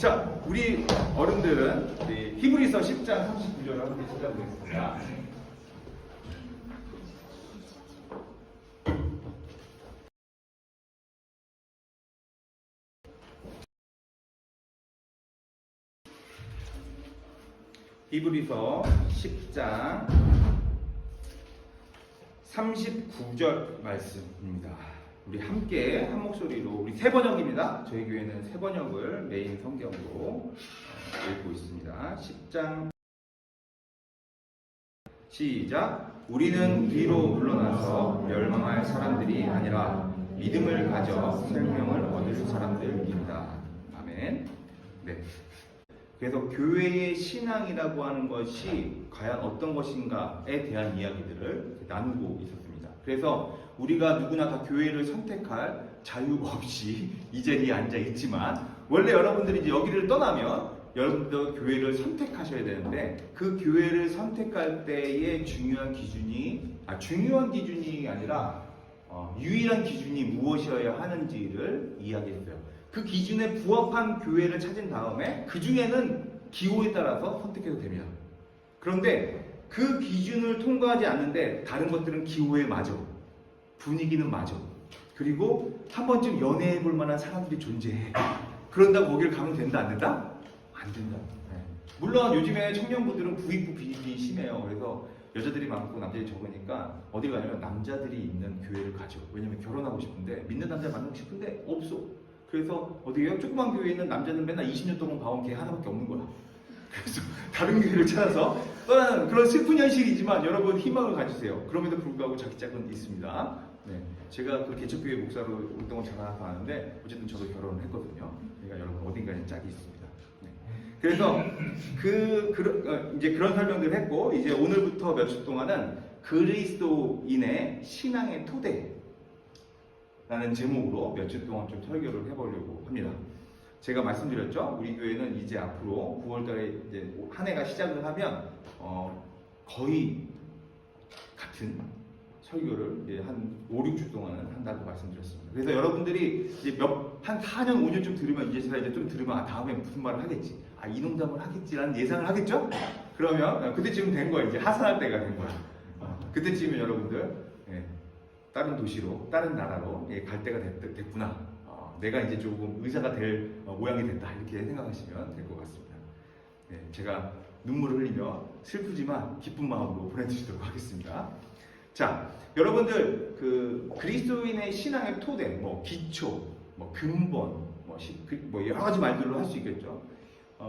자, 우리 어른들은 히브리서 10장 39절을 함께 찾아보겠습니다. 히브리서 10장 39절 말씀입니다. 우리 함께 한 목소리로, 우리 새 번역입니다. 저희 교회는 새 번역을 메인 성경으로 읽고 있습니다. 10장 시작. 우리는 뒤로 물러나서 멸망할 사람들이 아니라 믿음을 가져 생명을 얻을 사람들입니다. 아멘. 네. 그래서 교회의 신앙이라고 하는 것이 과연 어떤 것인가에 대한 이야기들을 나누고 있었습니다. 그래서 우리가 누구나 다 교회를 선택할 자유가 없이 이 자리에 앉아 있지만, 원래 여러분들이 이제 여기를 떠나면 여러분도 교회를 선택하셔야 되는데, 그 교회를 선택할 때의 중요한 기준이 아니라 유일한 기준이 무엇이어야 하는지를 이야기했어요. 그 기준에 부합한 교회를 찾은 다음에 그 중에는 기호에 따라서 선택해도 됩니다. 그런데 그 기준을 통과하지 않는데 다른 것들은 기호에 맞아, 분위기는 맞아, 그리고 한 번쯤 연애해 볼 만한 사람들이 존재해. 그런다고 거기를 가면 된다 안 된다? 안 된다. 네. 물론 요즘에 청년분들은 부익부 비리기 심해요. 그래서 여자들이 많고 남자들이 적으니까 어딜 가냐면 남자들이 있는 교회를 가죠. 왜냐면 결혼하고 싶은데, 믿는 남자 만나고 싶은데 없어. 그래서 어디에요? 조그만 교회에 있는 남자는 맨날 20년 동안 봐온 걔 하나밖에 없는 거야. 그래서 다른 교회를 찾아서 떠나는 그런 슬픈 현실이지만, 여러분 희망을 가지세요. 그럼에도 불구하고 자기 짝은 있습니다. 네, 제가 그 개척교회 목사로 운동을 잘하서 아는데, 어쨌든 저도 결혼을 했거든요. 그러니까 여러분 어딘가에 짝이 있습니다. 네. 그래서 이제 그런 설명들을 했고, 이제 오늘부터 몇 주 동안은 그리스도인의 신앙의 토대 라는 제목으로 몇 주 동안 좀 설교를 해보려고 합니다. 제가 말씀드렸죠? 우리 교회는 이제 앞으로 9월달에 이제 한 해가 시작을 하면 거의 같은 설교를 이제 한 5, 6주 동안은 한다고 말씀드렸습니다. 그래서 여러분들이 이제 한 4년, 5년쯤 들으면, 이제 제가 이제 좀 들으면 다음에 무슨 말을 하겠지, 이 농담을 하겠지라는 예상을 하겠죠? 그러면 그때쯤 된 거야. 이제 하산할 때가 된 거야. 그때쯤에 여러분들 다른 도시로, 다른 나라로 갈 때가 됐구나. 내가 이제 조금 의사가 될 모양이 됐다. 이렇게 생각하시면 될 것 같습니다. 제가 눈물을 흘리며 슬프지만 기쁜 마음으로 보내드리도록 하겠습니다. 자, 여러분들 그리스도인의 신앙의 토대, 기초, 근본, 여러 가지 말들로 할 수 있겠죠.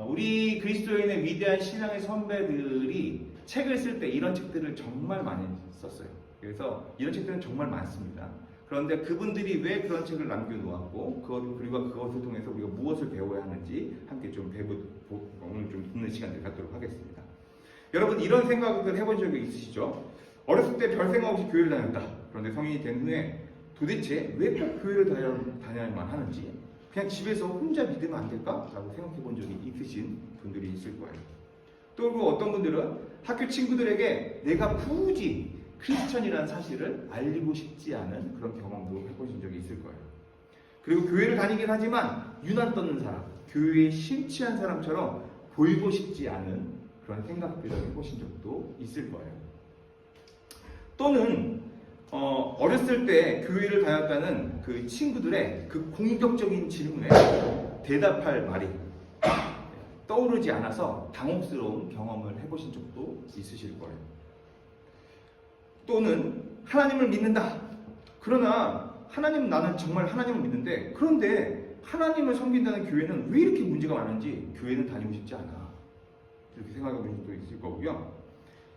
우리 그리스도인의 위대한 신앙의 선배들이 책을 쓸 때 이런 책들을 정말 많이 썼어요. 그래서 이런 책들은 정말 많습니다. 그런데 그분들이 왜 그런 책을 남겨놓았고, 그리고 그것을 통해서 우리가 무엇을 배워야 하는지 함께 좀 오늘 좀 듣는 시간을 갖도록 하겠습니다. 여러분, 이런 생각을 해본 적이 있으시죠? 어렸을 때 별 생각 없이 교회를 다녔다. 그런데 성인이 된 후에 도대체 왜 꼭 교회를 다녀야만 하는지, 그냥 집에서 혼자 믿으면 안 될까? 라고 생각해 본 적이 있으신 분들이 있을 거예요. 또 어떤 분들은 학교 친구들에게 내가 굳이 크리스천이라는 사실을 알리고 싶지 않은 그런 경험도 해보신 적이 있을 거예요. 그리고 교회를 다니긴 하지만 유난 떠는 사람, 교회에 심취한 사람처럼 보이고 싶지 않은 그런 생각들을 해보신 적도 있을 거예요. 또는 어렸을 때 교회를 다녔다는 그 친구들의 그 공격적인 질문에 대답할 말이 떠오르지 않아서 당혹스러운 경험을 해보신 적도 있으실 거예요. 또는 하나님을 믿는다. 그러나 나는 정말 하나님을 믿는데, 그런데 하나님을 섬긴다는 교회는 왜 이렇게 문제가 많은지 교회는 다니고 싶지 않아. 이렇게 생각해 보신 적도 있을 거고요.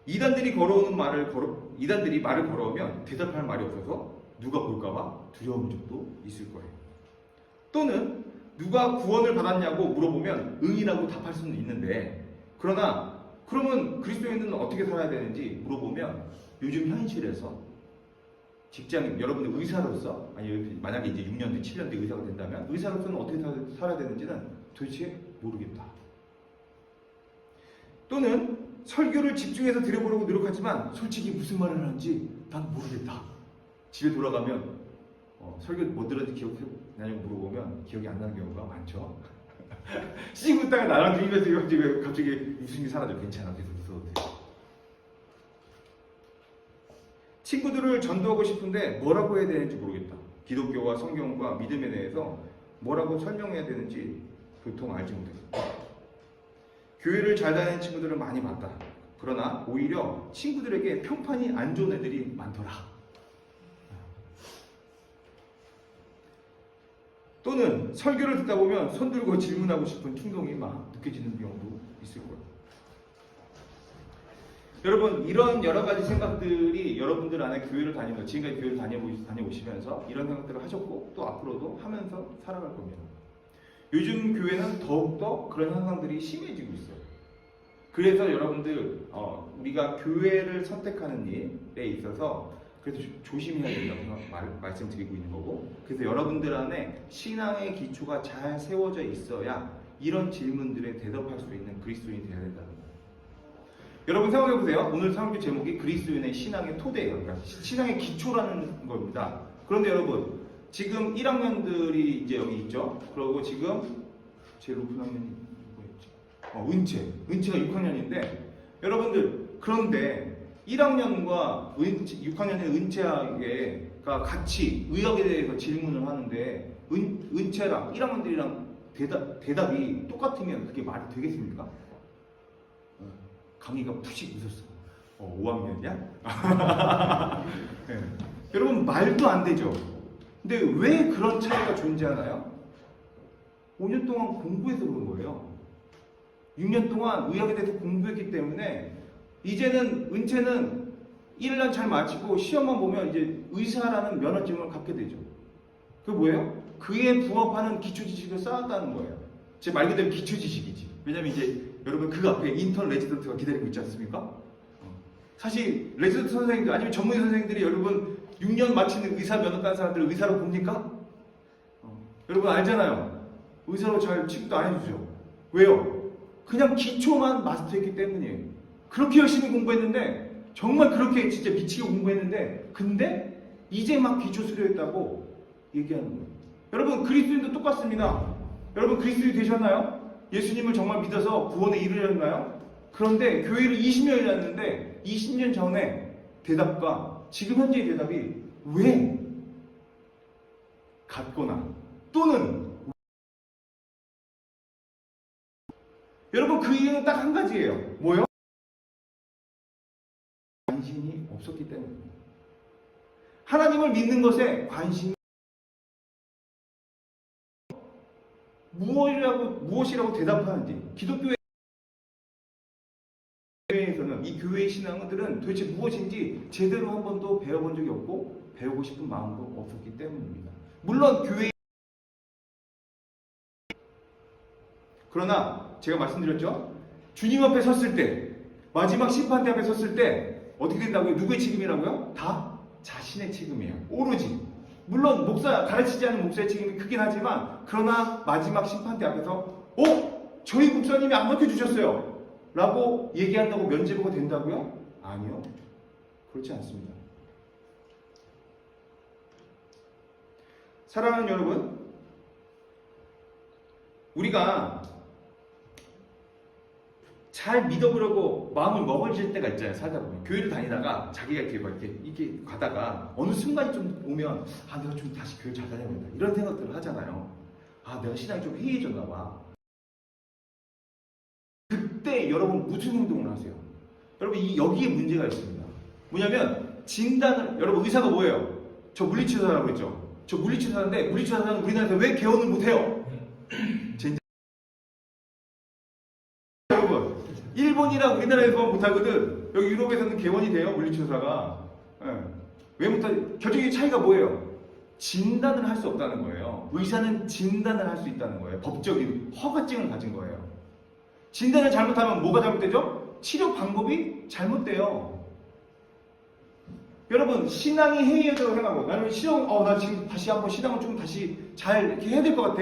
이단들이 말을 걸어오면 대답할 말이 없어서 누가 볼까봐 두려운 적도 있을 거예요. 또는 누가 구원을 받았냐고 물어보면 응이라고 답할 수는 있는데, 그러면 그리스도인은 어떻게 살아야 되는지 물어보면, 요즘 현실에서 직장인, 여러분들 의사로서, 만약에 이제 6년 뒤, 7년 뒤 의사가 된다면 의사로서는 어떻게 살아야 되는지는 도대체 모르겠다. 또는 설교를 집중해서 들어보려고 노력하지만 솔직히 무슨 말을 하는지 난 모르겠다. 집에 돌아가면 설교 뭐 들었는지 기억나냐고 물어보면 기억이 안 나는 경우가 많죠. 씩 웃다가 나랑 들리면서 갑자기 웃음이 사라져. 괜찮아. 계속 웃어도 돼. 친구들을 전도하고 싶은데 뭐라고 해야 되는지 모르겠다. 기독교와 성경과 믿음에 대해서 뭐라고 설명해야 되는지 도통 알지 못했어. 교회를 잘 다니는 친구들은 많이 봤다. 그러나 오히려 친구들에게 평판이 안 좋은 애들이 많더라. 또는 설교를 듣다 보면 손들고 질문하고 싶은 충동이 막 느껴지는 경우도 있을 거예요. 여러분, 이런 여러 가지 생각들이 여러분들 안에 교회를 다니면서, 지금까지 교회를 다녀오시면서 이런 생각들을 하셨고 또 앞으로도 하면서 살아갈 겁니다. 요즘 교회는 더욱더 그런 현상들이 심해지고 있어요. 그래서 여러분들 우리가 교회를 선택하는 일에 있어서 그래서 조심해야 된다고 말씀드리고 있는 거고, 그래서 여러분들 안에 신앙의 기초가 잘 세워져 있어야 이런 질문들에 대답할 수 있는 그리스도인이 되어야 된다는 거예요. 여러분 생각해 보세요. 오늘 설교 제목이 그리스도인의 신앙의 토대예요. 그러니까 신앙의 기초라는 겁니다. 그런데 여러분, 지금 1학년들이 이제 여기 있죠. 그리고 지금 제일 높은 학년이 누구였지? 은채가 6학년인데 여러분들, 그런데 1학년과 6학년의 은채가 같이 의학에 대해서 질문을 하는데 은채랑 1학년들이랑 대답이 똑같으면 그게 말이 되겠습니까? 강희가 푸식 웃었어. 5학년이야? 네. 여러분, 말도 안 되죠. 근데 왜 그런 차이가 존재하나요? 5년 동안 공부해서 그런 거예요. 6년 동안 의학에 대해서 공부했기 때문에 이제는 은채는 1년 잘 마치고 시험만 보면 이제 의사라는 면허증을 갖게 되죠. 그게 뭐예요? 그에 부합하는 기초 지식을 쌓았다는 거예요. 제 말 그대로 기초 지식이지. 왜냐면 이제 여러분 그 앞에 인턴 레지던트가 기다리고 있지 않습니까? 사실 레지던트 선생님들 아니면 전문의 선생님들이 여러분 6년 마치는 의사 면허 딴 사람들을 의사로 봅니까? 여러분 알잖아요. 의사로 잘 취급도 안 해주죠. 왜요? 그냥 기초만 마스터했기 때문이에요. 그렇게 열심히 공부했는데, 정말 그렇게 진짜 미치게 공부했는데, 근데 이제 막 기초 수료했다고 얘기하는 거예요. 여러분, 그리스도인도 똑같습니다. 여러분, 그리스도인 되셨나요? 예수님을 정말 믿어서 구원에 이르셨나요? 그런데 교회를 20년이 다녔는데 20년 전에 대답과 지금 현재의 대답이 왜 같거나 또는 여러분, 그 이유는 딱 한 가지예요. 뭐요? 관심이 없었기 때문입니다. 하나님을 믿는 것에 관심이 무엇이라고 대답하는지, 기독교에서는 이 교회의 신앙들은 도대체 무엇인지 제대로 한 번도 배워본 적이 없고 배우고 싶은 마음도 없었기 때문입니다. 물론 교회, 그러나 제가 말씀드렸죠? 주님 앞에 섰을 때, 마지막 심판대 앞에 섰을 때 어떻게 된다고요? 누구의 책임이라고요? 다 자신의 책임이에요. 오로지. 물론 가르치지 않은 목사의 책임이 크긴 하지만, 그러나 마지막 심판대 앞에서 저희 목사님이 안 맡겨주셨어요 라고 얘기한다고 면죄부가 된다고요? 아니요. 그렇지 않습니다. 사랑하는 여러분, 우리가 잘 믿어보려고 마음을 먹어질 때가 있잖아요. 살다 보면 교회를 다니다가 자기가 이렇게 가다가 어느 순간이 좀 오면 내가 좀 다시 교회 잘 다녀야겠다 이런 생각들을 하잖아요. 내가 신앙이 좀 해이해졌나 봐. 그때 여러분 무슨 행동을 하세요? 여러분, 여기에 문제가 있습니다. 뭐냐면 진단을, 여러분 의사가 뭐예요? 저 물리치료사라고 했죠. 저 물리치료사인데 물리치료사는 우리나라에서 왜 개원을 못해요? 여러분, 일본이랑 우리나라에서만 못하거든. 여기 유럽에서는 개원이 돼요, 물리치료사가. 왜 못하지? 결정적인 차이가 뭐예요? 진단을 할 수 없다는 거예요. 의사는 진단을 할 수 있다는 거예요. 법적인 허가증을 가진 거예요. 진단을 잘못하면 뭐가 잘못되죠? 치료 방법이 잘못돼요. 여러분, 신앙이 해이해졌다고 생각하고, 나는 나 지금 다시 한번 신앙을 좀 다시 잘 이렇게 해야 될 것 같아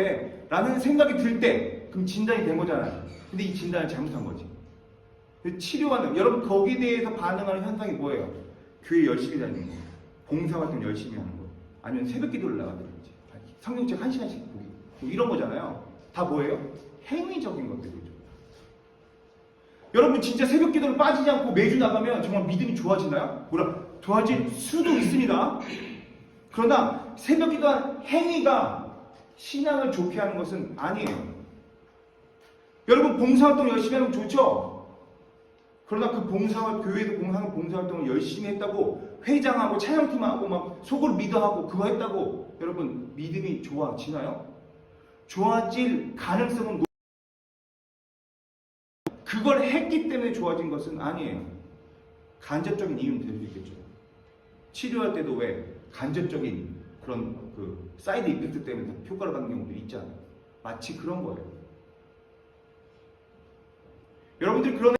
라는 생각이 들 때, 그럼 진단이 된 거잖아요. 근데 이 진단을 잘못한 거지. 치료하는, 여러분 거기에 대해서 반응하는 현상이 뭐예요? 교회 열심히 다니는 거, 봉사활동 열심히 하는 거, 아니면 새벽 기도를 나간다든지, 성경책 1시간씩 보기, 뭐 이런 거잖아요. 다 뭐예요? 행위적인 것들이죠. 여러분 진짜 새벽 기도를 빠지지 않고 매주 나가면 정말 믿음이 좋아지나요? 좋아질 수도 있습니다. 그러나 새벽 기도한 행위가 신앙을 좋게 하는 것은 아니에요. 여러분 봉사활동 열심히 하면 좋죠? 그러나 그 교회에서 봉사활동을 열심히 했다고 회장하고 찬양팀하고 막 속으로 믿어하고 그거 했다고 여러분 믿음이 좋아지나요? 좋아질 가능성은 그걸 했기 때문에 좋아진 것은 아니에요. 간접적인 이유는 될 수 있겠죠. 치료할 때도 왜 간접적인 그런 그 사이드 이펙트 때문에 효과를 받는 경우도 있잖아요. 마치 그런 거예요. 여러분들이 그런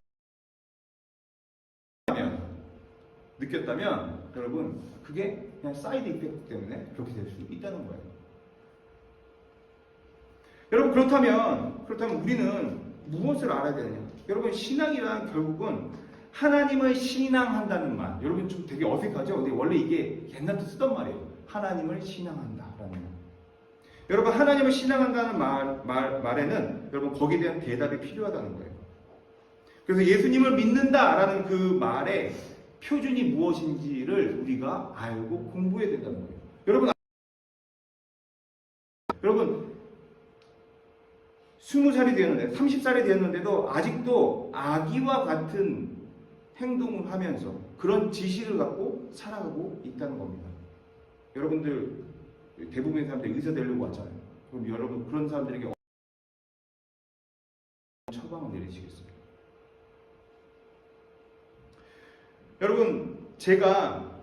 느꼈다면 여러분 그게 그냥 사이드 이펙트 때문에 그렇게 될 수 있다는 거예요. 여러분 그렇다면 우리는 무엇을 알아야 되느냐? 여러분 신앙이란 결국은 하나님을 신앙한다는 말. 여러분 좀 되게 어색하죠? 근데 원래 이게 옛날부터 쓰던 말이에요. 하나님을 신앙한다라는 말. 여러분 하나님을 신앙한다는 말에는 여러분 거기에 대한 대답이 필요하다는 거예요. 그래서 예수님을 믿는다라는 그 말의 표준이 무엇인지를 우리가 알고 공부해야 된다는 거예요. 여러분 20살이 되었는데 30살이 되었는데도 아직도 아기와 같은 행동을 하면서 그런 지식을 갖고 살아가고 있다는 겁니다. 여러분들 대부분의 사람들이 의사 되려고 왔잖아요. 그럼 여러분 그런 사람들에게 처방을 내리시겠어요? 여러분 제가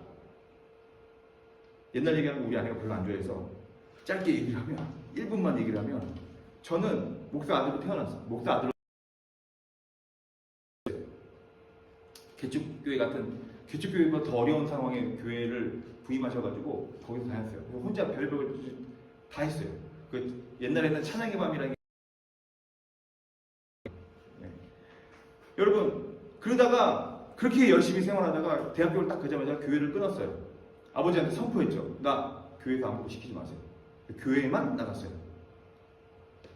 옛날 얘기하는 거 우리 아내가 별로 안 좋아해서 짧게 얘기를 하면 1분만 얘기를 하면 저는 목사 아들로 태어났어요. 목사 아들로 개척교회보다 더 어려운 상황의 교회를 부임하셔가지고 거기서 다녔어요. 혼자 별별 다 했어요. 그 옛날에는 찬양의 밤이라는 네. 여러분 그러다가 그렇게 열심히 생활하다가 대학교를 딱 가자마자 교회를 끊었어요. 아버지한테 선포했죠. 나 교회에서 아무것도 시키지 마세요. 교회에만 나갔어요.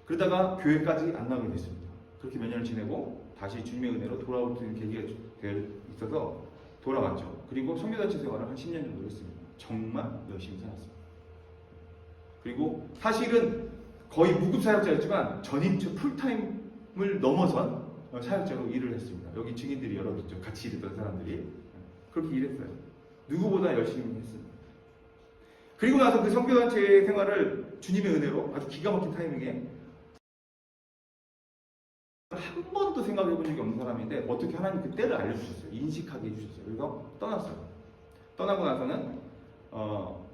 그러다가 교회까지 안 나오게 됐습니다. 그렇게 몇 년을 지내고 다시 주님의 은혜로 돌아올 수 있는 계기가 있어서 돌아왔죠. 그리고 선교단체 생활을 한 10년 정도 했습니다. 정말 열심히 살았습니다. 그리고 사실은 거의 무급 사역자였지만 전임처 풀타임을 넘어선 사역자로 일을 했습니다. 여기 증인들이 여러 있죠. 같이 일했던 사람들이 그렇게 일했어요. 누구보다 열심히 했습니다. 그리고 나서 그 선교단체 생활을 주님의 은혜로 아주 기가 막힌 타이밍에 한 번도 생각해 본 적이 없는 사람인데 어떻게 하나님 그 때를 알려주셨어요. 인식하게 해주셨어요. 그래서 떠났어요. 떠나고 나서는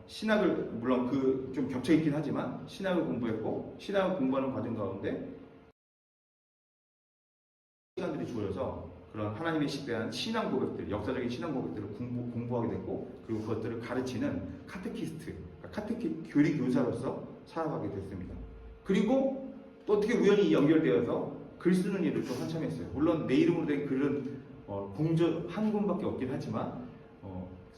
신학을 물론 그 좀 겹쳐 있긴 하지만 신학을 공부했고 신학을 공부하는 과정 가운데 시간들이 주어져서 그런 하나님의 대한 신앙 고백들, 역사적인 신앙 고백들을 공부하게 됐고 그리고 그것들을 가르치는 카테키스트, 교리 교사로서 살아가게 됐습니다. 그리고 또 어떻게 우연히 연결되어서 글 쓰는 일을 또 한참 했어요. 물론 내 이름으로 된 글은 공저 한 권밖에 없긴 하지만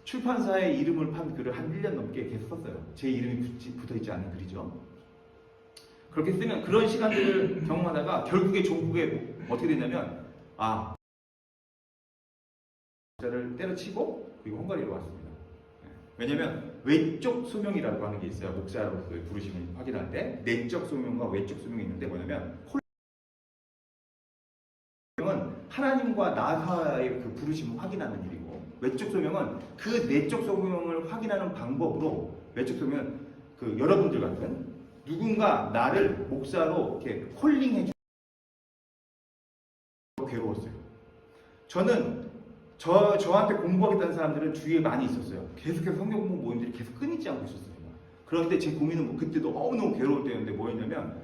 출판사에 이름을 판 글을 한 1년 넘게 계속 썼어요. 제 이름이 붙어있지 않은 글이죠. 그렇게 쓰면 그런 시간들을 경험하다가 결국에 종국에 어떻게 됐냐면 목사를 때려치고 그리고 헝가리로 왔습니다. 왜냐면 외적 소명이라고 하는 게 있어요. 목사로 부르심을 확인할 때 내적 소명과 외적 소명이 있는데 뭐냐면 소명은 하나님과 나 사이의 그 부르심을 확인하는 일이고 외적 소명은 그 내적 소명을 확인하는 방법으로 외적 소명은 그 여러분들 같은 누군가 나를 목사로 이렇게 콜링해 주고 괴로웠어요. 저는 저한테 공부하겠다는 사람들은 주위에 많이 있었어요. 계속해서 성경 공부 모임들이 계속 끊이지 않고 있었어요. 그런데 제 고민은 그때도 너무너무 괴로울 때였는데 뭐였냐면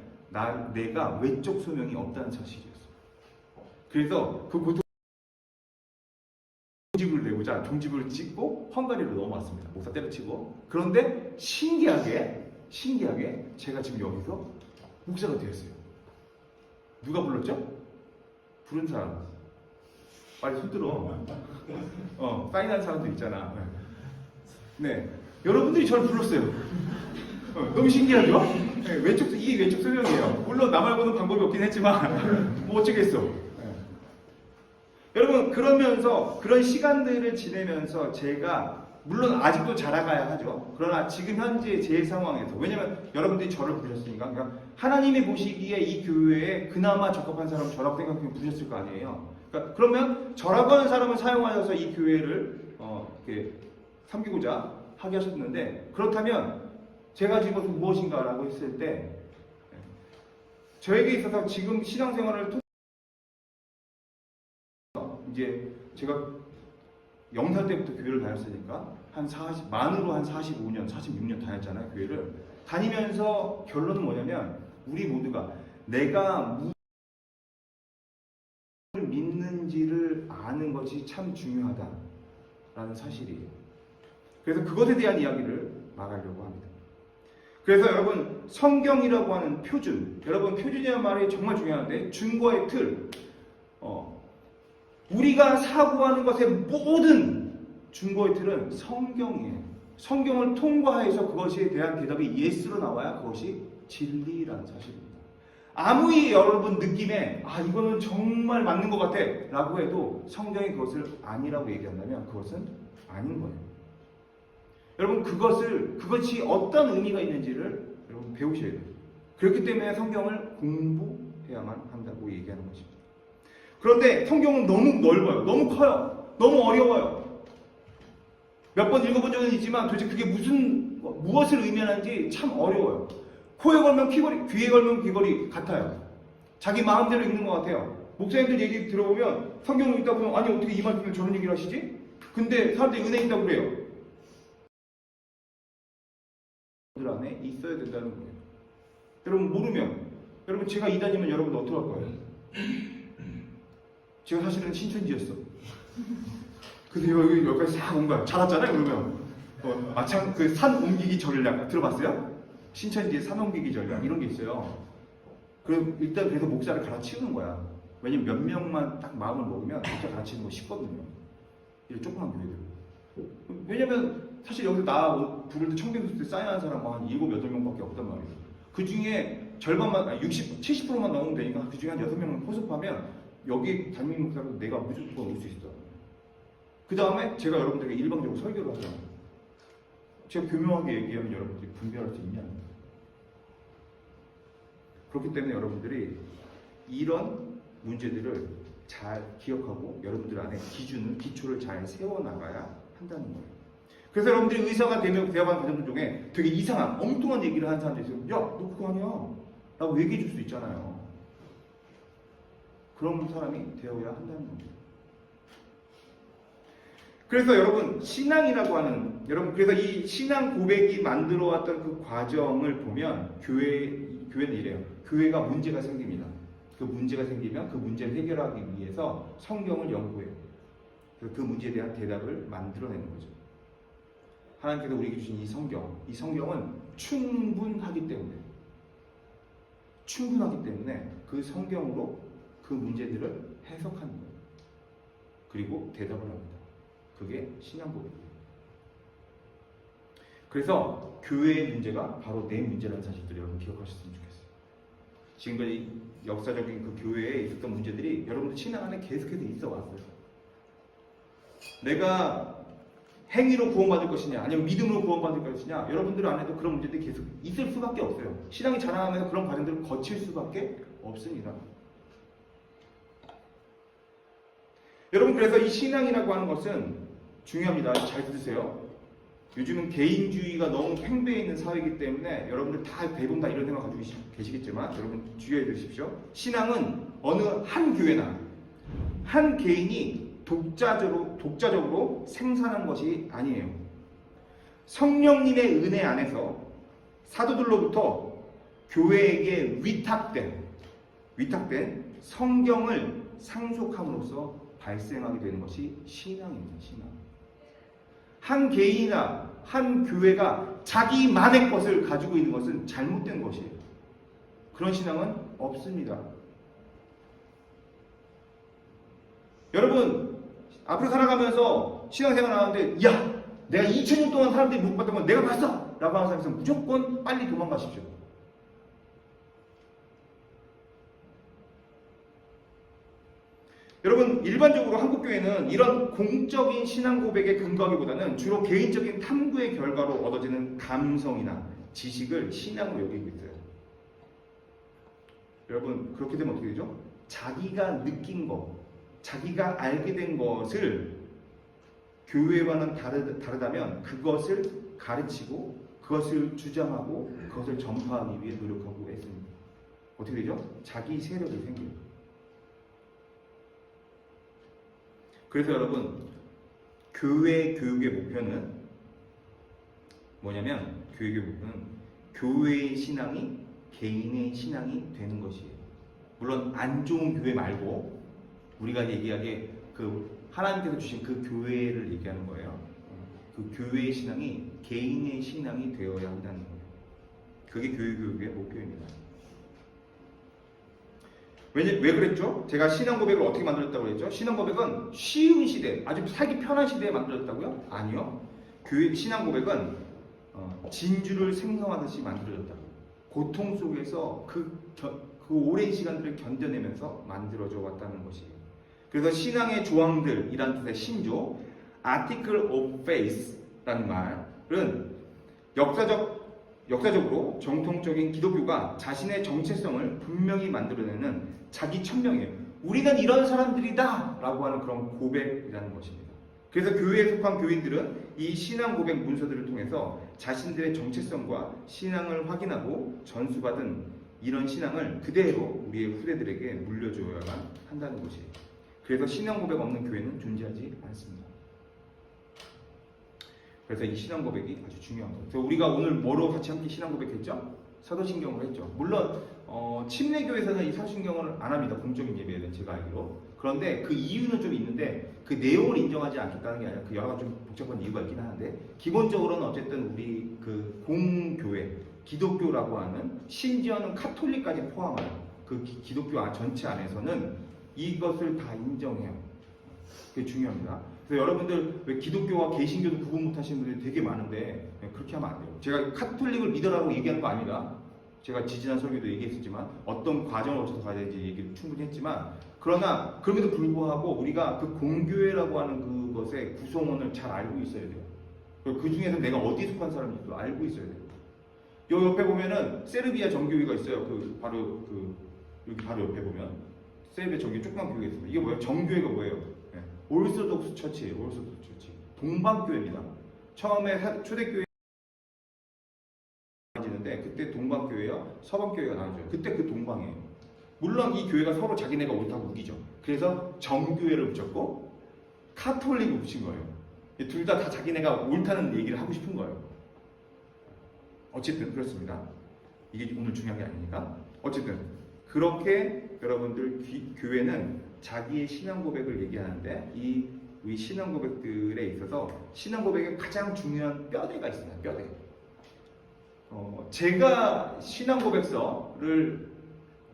내가 외적 소명이 없다는 사실이었어요. 그래서 그 고통 종집을 내고자 종집을 찍고 헝가리로 넘어왔습니다. 목사 때려치고. 그런데 신기하게 제가 지금 여기서 목사가 되었어요. 누가 불렀죠? 부른 사람. 빨리 손들어. 사인한 사람들 있잖아. 네. 여러분들이 저를 불렀어요. 너무 신기하죠? 네, 이게 왼쪽 성경이에요. 물론 나 말고는 방법이 없긴 했지만 뭐 어쩌겠어. 네. 여러분 그러면서 그런 시간들을 지내면서 제가 물론 아직도 자라가야 하죠. 그러나 지금 현재 제 상황에서 왜냐면 여러분들이 저를 부르셨으니까 그러니까 하나님이 보시기에 이 교회에 그나마 적합한 사람 저라고 생각하면 부르셨을 거 아니에요. 그러니까 그러면 저라고 하는 사람을 사용하셔서 이 교회를 이렇게 섬기고자 하게 하셨는데 그렇다면 제가 지금 것은 무엇인가라고 했을 때 저에게 있어서 지금 신앙생활을 이제 제가 0살 때부터 교회를 다녔으니까 만으로 한 45년, 46년 다녔잖아요, 교회를. 다니면서 결론은 뭐냐면 우리 모두가 내가 무엇을 믿는지를 아는 것이 참 중요하다라는 사실이에요. 그래서 그것에 대한 이야기를 말하려고 합니다. 그래서 여러분 성경이라고 하는 표준, 여러분 표준이라는 말이 정말 중요한데 준거의 틀, 우리가 사고하는 것의 모든 준거의 틀은 성경이에요. 성경을 통과해서 그것에 대한 대답이 예스로 나와야 그것이 진리라는 사실입니다. 아무리 여러분 느낌에 이거는 정말 맞는 것 같아 라고 해도 성경이 그것을 아니라고 얘기한다면 그것은 아닌 거예요. 여러분 그것이 어떤 의미가 있는지를 여러분 배우셔야 돼요. 그렇기 때문에 성경을 공부해야만 한다고 얘기하는 것입니다. 그런데 성경은 너무 넓어요. 너무 커요. 너무 어려워요. 몇 번 읽어본 적은 있지만 도대체 그게 무엇을 의미하는지 참 어려워요. 코에 걸면 귀걸이, 귀에 걸면 귀걸이 같아요. 자기 마음대로 읽는 것 같아요. 목사님들 얘기 들어보면 성경을 읽다 보면 아니 어떻게 이 말씀을 저런 얘기를 하시지? 근데 사람들이 은혜 있다고 그래요. 들 안에 있어야 된다는 거예요. 여러분 모르면 여러분 제가 이단이면 여러분 어떻게 할 거예요? 제가 사실은 신천지였어. 근데 여기까지 싹 온 거야. 자랐잖아요, 그러면. 마찬 그 산 옮기기 전략 들어봤어요? 신천지의 산 옮기기 전략 이런 게 있어요. 그럼 일단 그래서 목사를 갈아치우는 거야. 왜냐면 몇 명만 딱 마음을 먹으면 목사 갈아치우는 거 쉽거든요. 이런 조그만 교회들. 왜냐면 사실 여기서 나 부를 때 청교도 때 사인하는 사람 한 7, 8명밖에 없단 말이에요. 그 중에 절반만, 70%만 넘으면 되니까 그 중에 한 6명만 포섭하면 여기 담임 목사로 내가 무조건 올 수 있어. 그 다음에 제가 여러분들에게 일방적으로 설교를 하잖아요. 제가 교묘하게 얘기하면 여러분들이 분별할 수 있냐? 그렇기 때문에 여러분들이 이런 문제들을 잘 기억하고 여러분들 안에 기초를 잘 세워나가야 한다는 거예요. 그래서 여러분들이 의사가 되면 대화하는 과정들 중에 되게 이상한 엉뚱한 얘기를 하는 사람들이 있어요. 야, 너 그거 아니야? 라고 얘기해 줄 수 있잖아요. 그런 사람이 되어야 한다는 겁니다. 그래서 여러분 신앙이라고 하는 그래서 이 신앙 고백이 만들어 왔던 그 과정을 보면 교회는 이래요. 교회가 문제가 생깁니다. 그 문제가 생기면 그 문제를 해결하기 위해서 성경을 연구해요. 그래서 그 문제에 대한 대답을 만들어내는 거죠. 하나님께서 우리에게 주신 이 성경은 충분하기 때문에 그 성경으로 그 문제들을 해석하는 거예요. 그리고 대답을 합니다. 그게 신앙 고백이에요. 그래서 교회의 문제가 바로 내 문제라는 사실들을 여러분 기억하셨으면 좋겠어요. 지금까지 역사적인 그 교회에 있었던 문제들이 여러분들 신앙 안에 계속해서 있어 왔어요. 내가 행위로 구원받을 것이냐 아니면 믿음으로 구원받을 것이냐 여러분들 안에도 그런 문제들이 계속 있을 수밖에 없어요. 신앙이 자라나면서 그런 과정들을 거칠 수밖에 없습니다. 여러분 그래서 이 신앙이라고 하는 것은 중요합니다. 잘 들으세요. 요즘은 개인주의가 너무 팽배해 있는 사회이기 때문에 여러분들 대부분 다 이런 생각 가지고 계시겠지만 여러분 주의해 주십시오. 신앙은 어느 한 교회나 한 개인이 독자적으로 생산한 것이 아니에요. 성령님의 은혜 안에서 사도들로부터 교회에게 위탁된 성경을 상속함으로써 발생하게 되는 것이 신앙입니다. 신앙. 한 개인이나 한 교회가 자기만의 것을 가지고 있는 것은 잘못된 것이에요. 그런 신앙은 없습니다. 여러분 앞으로 살아가면서 신앙생활 하는데 야 내가 2000년 동안 사람들이 못 봤던 건 내가 봤어! 라고 하는 사람에서 무조건 빨리 도망가십시오. 여러분, 일반적으로 한국교회는 이런 공적인 신앙 고백에 근거하기보다는 주로 개인적인 탐구의 결과로 얻어지는 감성이나 지식을 신앙으로 여기고 있어요. 여러분, 그렇게 되면 어떻게 되죠? 자기가 느낀 것, 자기가 알게 된 것을 교회와는 다르다면 그것을 가르치고 그것을 주장하고 그것을 전파하기 위해 노력하고 있습니다. 어떻게 되죠? 자기 세력이 생겨요. 그래서 여러분, 교회 교육의 목표는 뭐냐면, 교회 교육의 목표는 교회의 신앙이 개인의 신앙이 되는 것이에요. 물론 안 좋은 교회 말고 우리가 얘기하기에 그 하나님께서 주신 그 교회를 얘기하는 거예요. 그 교회의 신앙이 개인의 신앙이 되어야 한다는 거예요. 그게 교회 교육의 목표입니다. 왜 그랬죠? 제가 신앙 고백을 어떻게 만들었다고 그랬죠? 신앙 고백은 쉬운 시대, 아주 살기 편한 시대에 만들어졌다고요? 아니요. 교회 신앙 고백은 진주를 생성하듯이 만들어졌다고. 고통 속에서 그 오랜 시간들을 견뎌내면서 만들어져 왔다는 것이에요. 그래서 신앙의 조항들이란 뜻의 신조, Article of Faith라는 말은 역사적으로 정통적인 기독교가 자신의 정체성을 분명히 만들어내는 자기 천명이에요. 우리는 이런 사람들이다! 라고 하는 그런 고백이라는 것입니다. 그래서 교회에 속한 교인들은 이 신앙 고백 문서들을 통해서 자신들의 정체성과 신앙을 확인하고 전수받은 이런 신앙을 그대로 우리의 후대들에게 물려줘야만 한다는 것이에요. 그래서 신앙 고백 없는 교회는 존재하지 않습니다. 그래서 이 신앙 고백이 아주 중요합니다. 그래서 우리가 오늘 뭐로 같이 함께 신앙 고백했죠? 사도신경을 했죠. 물론 침례교에서는 이 사도신경을 안 합니다. 공적인 예배는 제가 알기로. 그런데 그 이유는 좀 있는데 그 내용을 인정하지 않겠다는 게 아니라 그 여러 가지 좀 복잡한 이유가 있긴 하는데 기본적으로는 어쨌든 우리 그 공교회 기독교라고 하는 심지어는 카톨릭까지 포함한 그 기독교 전체 안에서는 이것을 다 인정해요. 그게 중요합니다. 그래서 여러분들 왜 기독교와 개신교도 구분 못하시는 분들이 되게 많은데 그렇게 하면 안 돼요. 제가 카톨릭을 믿으라고 얘기하는 거 아니라 제가 지지난 설교도 얘기했었지만 어떤 과정을 거쳐서 가야 되는지 얘기를 충분히 했지만 그러나 그럼에도 불구하고 우리가 그 공교회라고 하는 그것의 구성원을 잘 알고 있어야 돼요. 그 중에서 내가 어디에 속한 사람인지도 알고 있어야 돼요. 요 옆에 보면은 세르비아 정교회가 있어요. 여기 바로 옆에 보면 세르비아 정교회 조그만 교회가 있습니다. 이게 뭐예요? 정교회가 뭐예요? 오르소독스 처치예요. 오르소독스 처치. 동방교회입니다. 처음에 초대교회 나눠지는데 그때 동방교회와 서방교회가 나눠져요. 그때 그 동방이에요. 물론 이 교회가 서로 자기네가 옳다고 우기죠. 그래서 정교회를 붙였고 카톨릭을 붙인 거예요. 둘 다 자기네가 옳다는 얘기를 하고 싶은 거예요. 어쨌든 그렇습니다. 이게 오늘 중요한 게 아니니까. 어쨌든 그렇게 여러분들 교회는 자기의 신앙 고백을 얘기하는데 이 신앙 고백들에 있어서 신앙 고백의 가장 중요한 뼈대가 있습니다. 뼈대. 제가 신앙 고백서를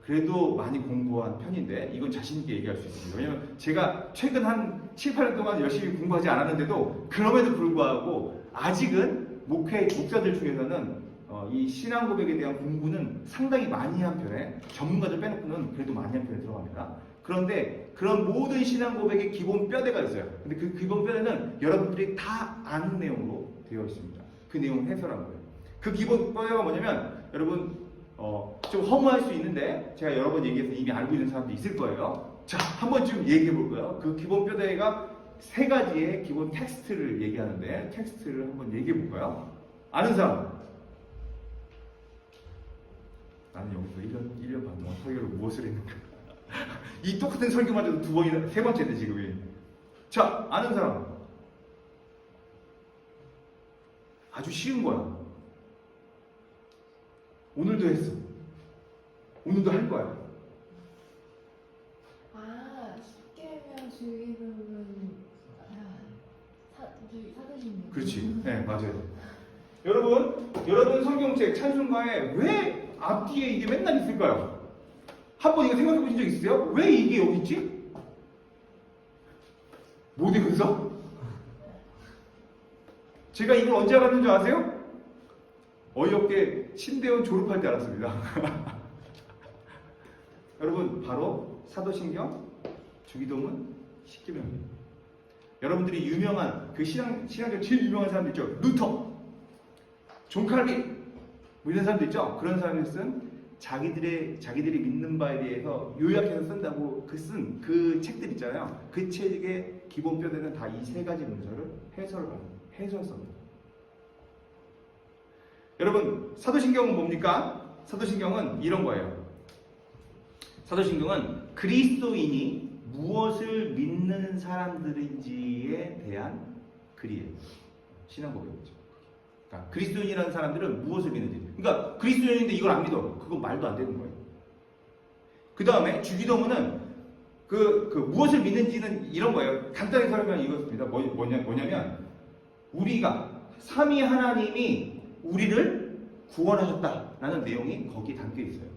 그래도 많이 공부한 편인데 이건 자신 있게 얘기할 수 있습니다. 왜냐면 제가 최근 한 7, 8년 동안 열심히 공부하지 않았는데도 그럼에도 불구하고 아직은 목사들 중에서는 이 신앙 고백에 대한 공부는 상당히 많이 한 편에 전문가들 빼놓고는 그래도 많이 한 편에 들어갑니다. 그런데 그런 모든 신앙 고백의 기본 뼈대가 있어요. 근데 그 기본 뼈대는 여러분들이 다 아는 내용으로 되어 있습니다. 그 내용을 해설한 거예요. 그 기본 뼈대가 뭐냐면 여러분 좀 허무할 수 있는데 제가 여러 번 얘기해서 이미 알고 있는 사람도 있을 거예요. 자, 한 번쯤 얘기해 볼 거예요. 그 기본 뼈대가 세 가지의 기본 텍스트를 얘기하는데 텍스트를 한번 얘기해 볼까요? 아는 사람? 나는 여기서 1년 반 동안 설교를 무엇을 했는가? 이 똑같은 설교마저도 두 번이나 세 번째인데 지금이. 자, 아는 사람? 아주 쉬운 거야. 오늘도 했어. 오늘도 할 거야. 아, 쉽게 하면 주의로는 사도신경. 그렇지. 네, 맞아요. 여러분 성경책 찬송가에 왜 앞뒤에 이게 맨날 있을까요? 한 번 이거 생각해 보신 적 있으세요? 왜 이게 여기 있지? 못 읽어서? 제가 이걸 언제 알았는 줄 아세요? 어이없게 신대원 졸업할 때 알았습니다. 여러분, 바로 사도신경, 주기도문, 십계명이에요. 여러분들이 유명한 그 신앙적 제일 유명한 사람들 있죠. 루터, 존 칼빈, 뭐 이런 사람들 있죠. 그런 사람이 쓴 자기들이 믿는 바에 대해서 요약해서 쓴다고 쓴 그 책들 있잖아요. 그 책의 기본표들은 다 이 세 가지 문서를 해설서입니다. 여러분, 사도신경은 뭡니까? 사도신경은 이런 거예요. 사도신경은 그리스도인이 무엇을 믿는 사람들인지에 대한 글이에요. 신앙 고백이죠. 그러니까 그리스도인이라는 사람들은 무엇을 믿는지. 그러니까 그리스도인인데 이걸 안 믿어. 그건 말도 안 되는 거예요. 그 다음에 주기도문은 무엇을 믿는지는 이런 거예요. 간단히 설명하면 이것입니다. 뭐냐면 우리가 삼위 하나님이 우리를 구원하셨다라는 내용이 거기에 담겨 있어요.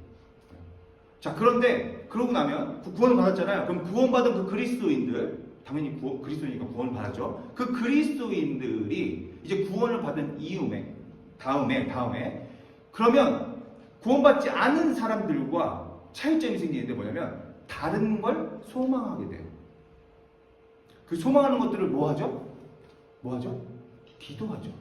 자, 그런데 그러고 나면 구원을 받았잖아요. 그럼 구원받은 그 그리스도인들, 당연히 그리스도이니까 구원을 받았죠. 그 그리스도인들이 이제 구원을 받은 다음에 그러면 구원받지 않은 사람들과 차이점이 생기는데 뭐냐면 다른 걸 소망하게 돼요. 그 소망하는 것들을 뭐 하죠? 기도하죠.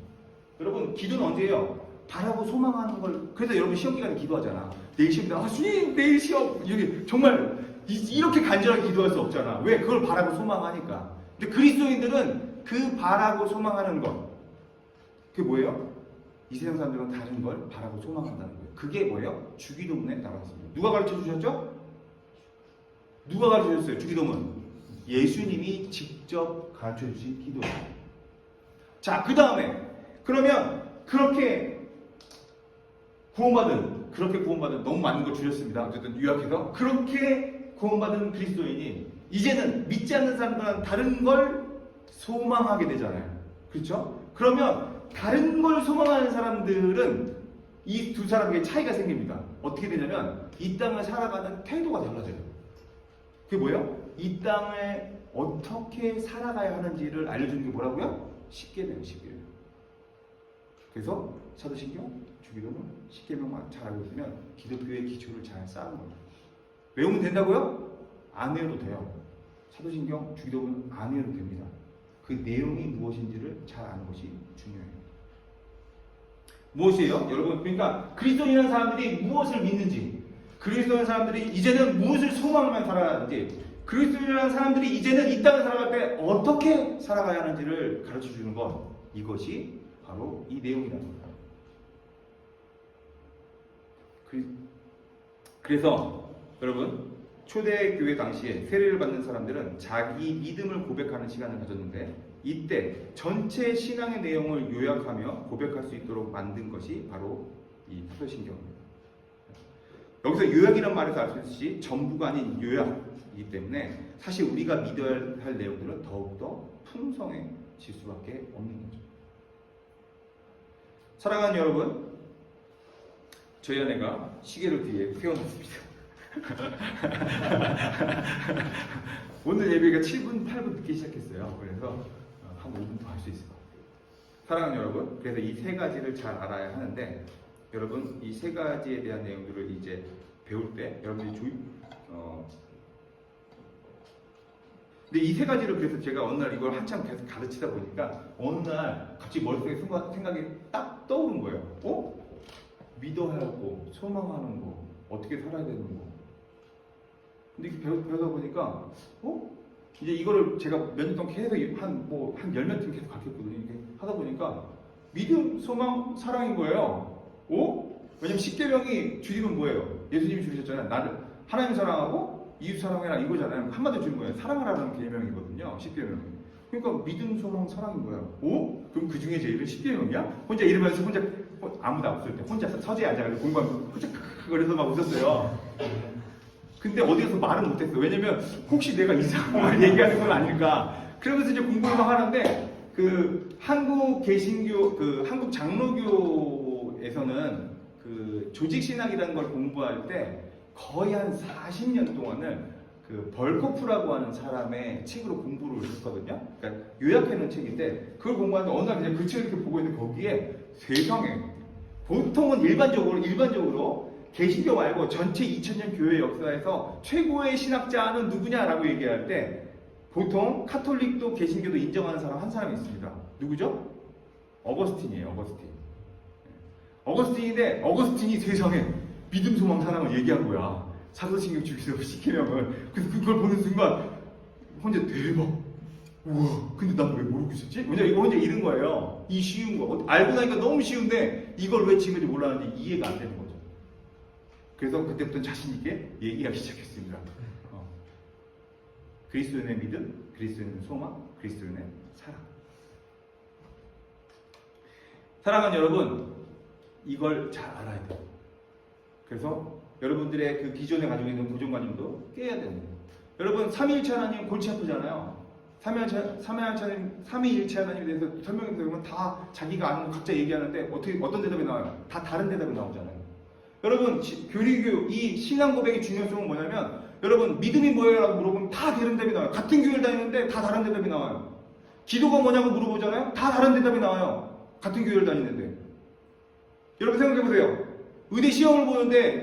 여러분, 기도는 언제예요? 바라고 소망하는 걸. 그래서 여러분 시험 기간에 기도하잖아. 내일 시험이다. 주님, 내일 시험. 이렇게 정말 이렇게 간절하게 기도할 수 없잖아. 왜? 그걸 바라고 소망하니까. 근데 그리스도인들은 그 바라고 소망하는 것, 그게 뭐예요? 이 세상 사람들은 다른 걸 바라고 소망한다는 거예요. 그게 뭐예요? 주기도문에 나왔습니다. 누가 가르쳐 주셨죠? 누가 가르쳐 주셨어요? 주기도문. 예수님이 직접 가르쳐 주신 기도예요. 자, 그 다음에 그러면 그렇게 구원받은 너무 많은 걸 주셨습니다. 어쨌든 요약해서 그렇게 구원받은 그리스도인이 이제는 믿지 않는 사람들은 다른 걸 소망하게 되잖아요. 그렇죠? 그러면 다른 걸 소망하는 사람들은 이 두 사람에게 차이가 생깁니다. 어떻게 되냐면 이 땅을 살아가는 태도가 달라져요. 그게 뭐예요? 이 땅에 어떻게 살아가야 하는지를 알려주는 게 뭐라고요? 십계명. 그래서 사도신경, 주기도문, 십계명만 잘 알고 있으면 기독교의 기초를 잘 쌓은 거예요. 외우면 된다고요? 안 외워도 돼요. 사도신경, 주기도문 안 외워도 됩니다. 그 내용이 무엇인지를 잘 아는 것이 중요해요. 무엇이에요? 여러분, 그러니까 그리스도인이라는 사람들이 무엇을 믿는지, 그리스도인이라는 사람들이 이제는 무엇을 소망하며 살아가는지, 그리스도인이라는 사람들이 이제는 이 땅을 살아갈 때 어떻게 살아가야 하는지를 가르쳐주는 것, 이것이 바로 이 내용이라는 겁니다. 그래서 여러분, 초대교회 당시에 세례를 받는 사람들은 자기 믿음을 고백하는 시간을 가졌는데 이때 전체 신앙의 내용을 요약하며 고백할 수 있도록 만든 것이 바로 이 사도신경입니다. 여기서 요약이라는 말에서 알 수 있듯이 전부가 아닌 요약이기 때문에 사실 우리가 믿어야 할 내용들은 더욱더 풍성해질 수밖에 없는 거죠. 사랑하는 여러분, 저희 아내가 시계를 뒤에 세워놨습니다. 오늘 예배가 7분, 8분 늦게 시작했어요. 그래서 한 5분 더 할 수 있을 것 같아요. 사랑하는 여러분, 그래서 이 세 가지를 잘 알아야 하는데 여러분, 이 세 가지에 대한 내용들을 이제 배울 때 여러분들이 근데 이 세 가지를 그래서 제가 어느 날 이걸 한참 계속 가르치다 보니까 어느 날 갑자기 머릿속에 생각이 딱 떠오른 거예요. 믿어야 하고 소망하는 거, 어떻게 살아야 되는 거. 근데 이렇게 배우다 보니까 이제 이거를 제가 몇 년 동안 계속 한 10년 쯤 계속 가르쳤거든요. 이렇게 하다 보니까 믿음, 소망, 사랑인 거예요. 왜냐면 십계명이 주님은 뭐예요? 예수님이 주셨잖아요. 나를 하나님 사랑하고 이웃 사랑해라 이거잖아요. 한마디로 주는 거예요. 사랑하라는 계명이거든요. 십계명이. 그러니까 믿음, 소망, 사랑인 거예요. 그럼 그 중에 제일은 십계명이야? 혼자 이러면서 아무도 없을 때 혼자 서재에 앉아가지고 공부하면서 혼자 그래서 막 웃었어요. 근데 어디서 말은 못했어. 왜냐면 혹시 내가 이상한 말 얘기하는 건 아닐까. 그러면서 이제 공부를 막 하는데 그 한국 개신교, 한국 장로교에서는 그 조직신학이라는 걸 공부할 때 거의 한 40년 동안을 그 벌코프라고 하는 사람의 책으로 공부를 했거든요. 그러니까 요약해 놓은 책인데 그걸 공부하는데 어느 날 그냥 그 책을 이렇게 보고 있는데 거기에 세상에 보통은 일반적으로 개신교 말고 전체 2000년 교회 역사에서 최고의 신학자는 누구냐라고 얘기할 때 보통 카톨릭도 개신교도 인정하는 사람 한 사람이 있습니다. 누구죠? 어거스틴이에요. 어거스틴인데 어거스틴이 세상에 믿음, 소망, 사랑을 얘기한 거야. 사도신경 주기서 10계명을. 그래서 그걸 보는 순간 혼자 대박. 우와, 근데 난 왜 모르고 있었지? 왜냐 이거 혼자 잃은 거예요. 이 쉬운 거. 알고 나니까 너무 쉬운데 이걸 왜 지금까지 몰랐는지 이해가 안 되는 거죠. 그래서 그때부터 자신 있게 얘기하기 시작했습니다. 그리스도인의 믿음, 그리스도인의 소망, 그리스도인의 사랑. 사랑하는 여러분, 이걸 잘 알아야 돼요. 그래서 여러분들의 그 기존에 가지고 있는 고정관념도 깨야 됩니다. 여러분, 삼위일체 하나님 골치 아프잖아요. 삼위일체 하나님에 대해서 설명해 보면 다 자기가 아는 거 각자 얘기하는데 어떤 대답이 나와요? 다 다른 대답이 나오잖아요. 여러분, 교리교 이 신앙 고백의 중요성은 뭐냐면 여러분 믿음이 뭐예요? 라고 물어보면 다 다른 대답이 나와요. 같은 교회를 다니는데 다 다른 대답이 나와요. 기도가 뭐냐고 물어보잖아요. 다 다른 대답이 나와요. 같은 교회를 다니는데. 여러분 생각해 보세요. 의대 시험을 보는데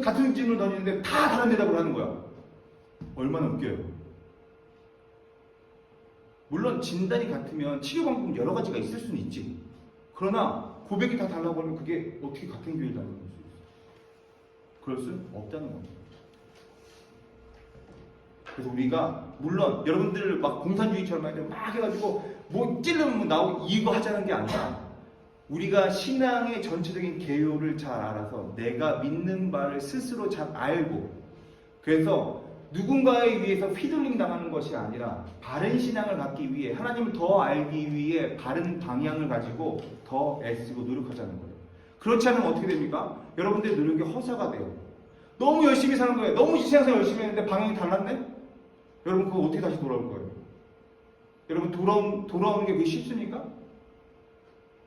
같은 질문을 던지는데 다 다른 대답을 하는 거야. 얼마나 웃겨요. 물론 진단이 같으면 치료 방법은 여러 가지가 있을 수는 있지. 그러나 고백이 다 달라고 하면 그게 어떻게 같은 교회를 다니는 수 있어요? 그럴 수 없다는 겁니다. 그래서 우리가 물론 여러분들 막 공산주의처럼 막 해가지고 뭐 찔르면 나오고 이거 하자는 게 아니라 우리가 신앙의 전체적인 개요를 잘 알아서 내가 믿는 바를 스스로 잘 알고 그래서 누군가에 의해서 휘둘림 당하는 것이 아니라 바른 신앙을 갖기 위해 하나님을 더 알기 위해 바른 방향을 가지고 더 애쓰고 노력하자는 거예요. 그렇지 않으면 어떻게 됩니까? 여러분들의 노력이 허사가 돼요. 너무 열심히 사는 거예요. 너무 신앙생활 열심히 했는데 방향이 달랐네? 여러분 그거 어떻게 다시 돌아올 거예요? 여러분 돌아오는 게 그게 쉽습니까?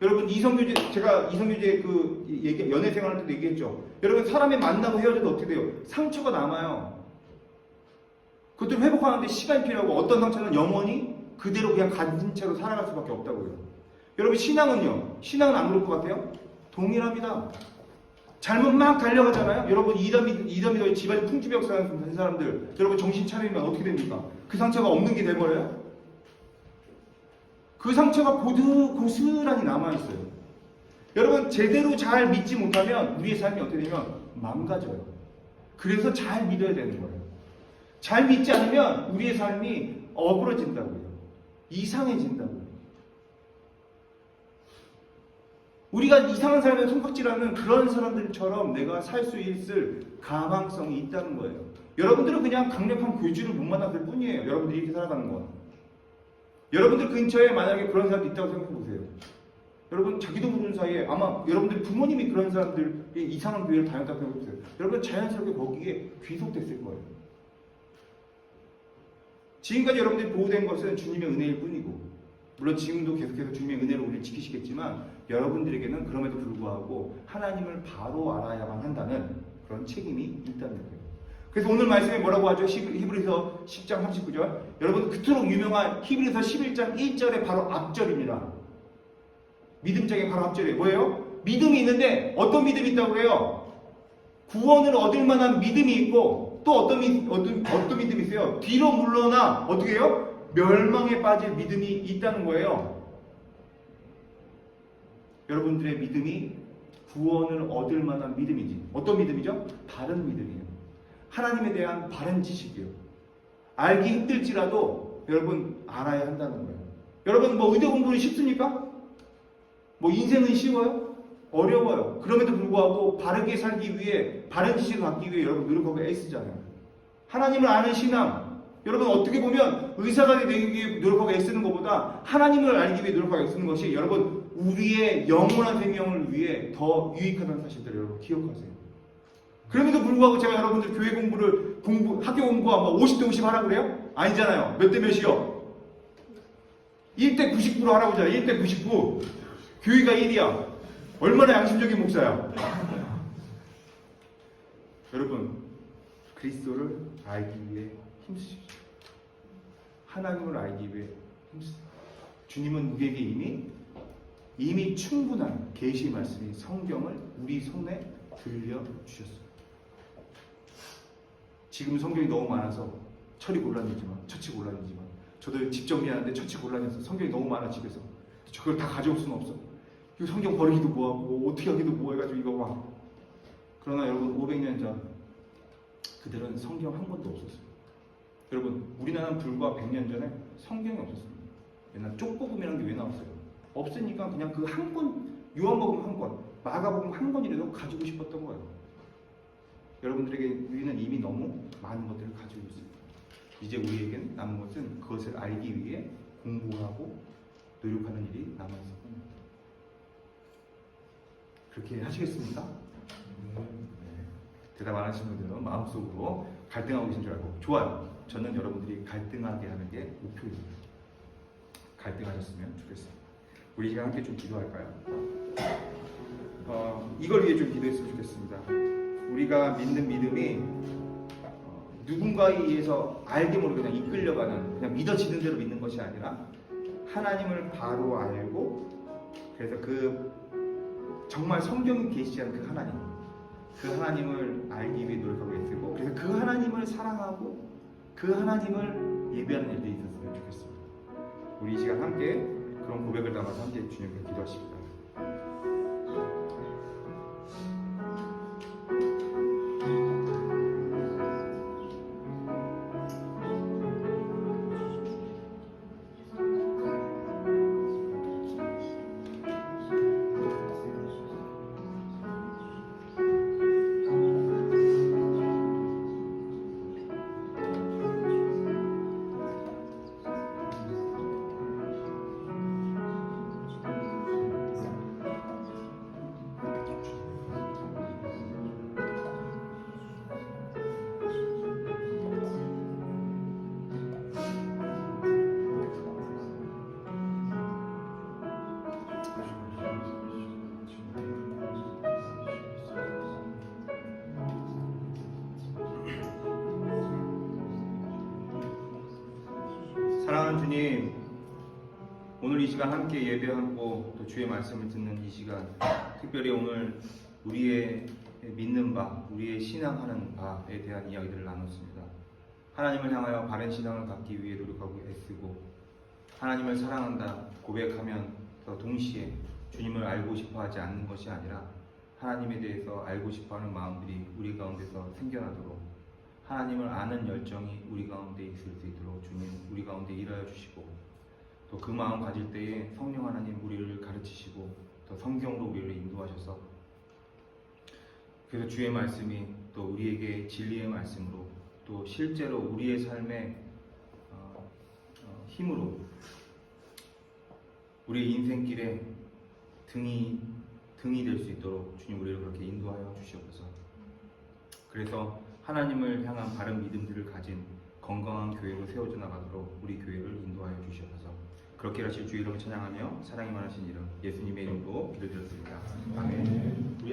여러분 제가 이성교제 그 연애 생활할 때도 얘기했죠. 여러분 사람이 만나고 헤어져도 어떻게 돼요? 상처가 남아요. 그것도 회복하는데 시간이 필요하고 어떤 상처는 영원히 그대로 그냥 가진 채로 살아갈 수밖에 없다고요. 여러분 신앙은요? 신앙은 안 그럴 것 같아요? 동일합니다. 잘못 막 달려가잖아요. 여러분 이담이 집안이 풍지벽산 된 사람들 여러분 정신 차리면 어떻게 됩니까? 그 상처가 없는 게 돼버려요? 그 상처가 고스란히 남아있어요. 여러분 제대로 잘 믿지 못하면 우리의 삶이 어떻게 되면 망가져요. 그래서 잘 믿어야 되는 거예요. 잘 믿지 않으면 우리의 삶이 어그러진다고요. 이상해진다고요. 우리가 이상한 삶에 손깍질하는 그런 사람들처럼 내가 살 수 있을 가망성이 있다는 거예요. 여러분들은 그냥 강력한 교주를 못 만났을 뿐이에요. 여러분들이 이렇게 살아가는 건. 여러분들 근처에 만약에 그런 사람도 있다고 생각해 보세요. 여러분 자기도 모르는 사이에 아마 여러분들 부모님이 그런 사람들이 이상한 교회를 다녔다고 생각해 보세요. 여러분 자연스럽게 거기에 귀속됐을 거예요. 지금까지 여러분들이 보호된 것은 주님의 은혜일 뿐이고 물론 지금도 계속해서 주님의 은혜로 우리를 지키시겠지만 여러분들에게는 그럼에도 불구하고 하나님을 바로 알아야만 한다는 그런 책임이 있다는 거예요. 그래서 오늘 말씀에 뭐라고 하죠? 히브리서 10장 39절. 여러분 그토록 유명한 히브리서 11장 1절의 바로 앞절입니다. 믿음장의 바로 앞절이에요. 뭐예요? 믿음이 있는데 어떤 믿음이 있다고 그래요? 구원을 얻을 만한 믿음이 있고 또 어떤 믿음이 있어요? 뒤로 물러나 어떻게 해요? 멸망에 빠질 믿음이 있다는 거예요. 여러분들의 믿음이 구원을 얻을 만한 믿음이지. 어떤 믿음이죠? 바른 믿음이에요. 하나님에 대한 바른 지식이요. 알기 힘들지라도 여러분 알아야 한다는 거예요. 여러분 뭐 의대 공부는 쉽습니까? 뭐 인생은 쉬워요? 어려워요. 그럼에도 불구하고 바르게 살기 위해 바른 지식을 갖기 위해 여러분 노력하고 애쓰잖아요. 하나님을 아는 신앙. 여러분 어떻게 보면 의사가 되기 위해 노력하고 애쓰는 것보다 하나님을 알기 위해 노력하고 애쓰는 것이 여러분 우리의 영원한 생명을 위해 더 유익하다는 사실들을 여러분 기억하세요. 그럼에도 불구하고 제가 여러분들 교회 학교 공부가 뭐 50대 50 하라고 그래요? 아니잖아요. 몇 대 몇이요? 1대 99로 하라고 하잖아요. 1대 99. 교회가 1이야. 얼마나 양심적인 목사야. 여러분 그리스도를 알기 위해 힘쓰십시오. 하나님을 알기 위해 힘쓰세요. 주님은 우리에게 이미 충분한 계시 말씀이 성경을 우리 손에 들려주셨어요. 지금 성경이 너무 많아서 처치곤란이지만 저도 집 정리하는데 처치곤란해서 성경이 너무 많아 집에서 그걸 다 가져올 수는 없어. 이거 성경 버리기도 뭐하고 어떻게 하기도 뭐 해가지고 이거 막. 그러나 여러분 500년 전 그들은 성경 한 권도 없었어요. 여러분 우리나라는 불과 100년 전에 성경이 없었습니다. 옛날 쪽복음이라는 게 왜 나왔어요? 없으니까 그냥 그 한 권, 요한복음 한 권, 마가복음 한 권이라도 가지고 싶었던 거예요. 여러분들에게 우리는 이미 너무 많은 것들을 가지고 있습니다. 이제 우리에겐 남은 것은 그것을 알기 위해 공부하고 노력하는 일이 남아있습니다. 그렇게 하시겠습니까? 네. 대답 안 하시는 분들은 마음속으로 갈등하고 계신 줄 알고 좋아요. 저는 여러분들이 갈등하게 하는 게 목표입니다. 갈등하셨으면 좋겠습니다. 우리 시간 함께 좀 기도할까요? 이걸 위해 좀 기도했으면 좋겠습니다. 우리가 믿는 믿음이 누군가에 의해서 알게 모르게 그냥 이끌려가는 그냥 믿어지는 대로 믿는 것이 아니라 하나님을 바로 알고 그래서 그 정말 성경이 계시지 않은 그 하나님을 알기 위해 노력하고 애쓰고 그래서 그 하나님을 사랑하고 그 하나님을 예배하는 일들이 있었으면 좋겠습니다. 우리 이 시간 함께 그런 고백을 담아서 함께 주님께 기도하십니다. 사랑하는 주님, 오늘 이 시간 함께 예배하고 또 주의 말씀을 듣는 이 시간, 특별히 오늘 우리의 믿는 바, 우리의 신앙하는 바에 대한 이야기들을 나눴습니다. 하나님을 향하여 바른 신앙을 갖기 위해 노력하고 애쓰고 하나님을 사랑한다 고백하면 더 동시에 주님을 알고 싶어하지 않는 것이 아니라 하나님에 대해서 알고 싶어하는 마음들이 우리 가운데서 생겨나도록 하나님을 아는 열정이 우리 가운데 있을 수 있도록 주님 우리 가운데 일하여 주시고 또 그 마음 가질 때에 성령 하나님 우리를 가르치시고 또 성경으로 우리를 인도하셔서 그래서 주의 말씀이 또 우리에게 진리의 말씀으로 또 실제로 우리의 삶의 힘으로 우리의 인생길에 등이 될 수 있도록 주님 우리를 그렇게 인도하여 주시옵소서. 그래서 하나님을 향한 바른 믿음들을 가진 건강한 교회로 세워져 나가도록 우리 교회를 인도하여 주시옵소서. 그렇게 하실 주 이름을 찬양하며 사랑이 많으신 이름 예수님의 이름으로 기도드렸습니다. 아멘. 우리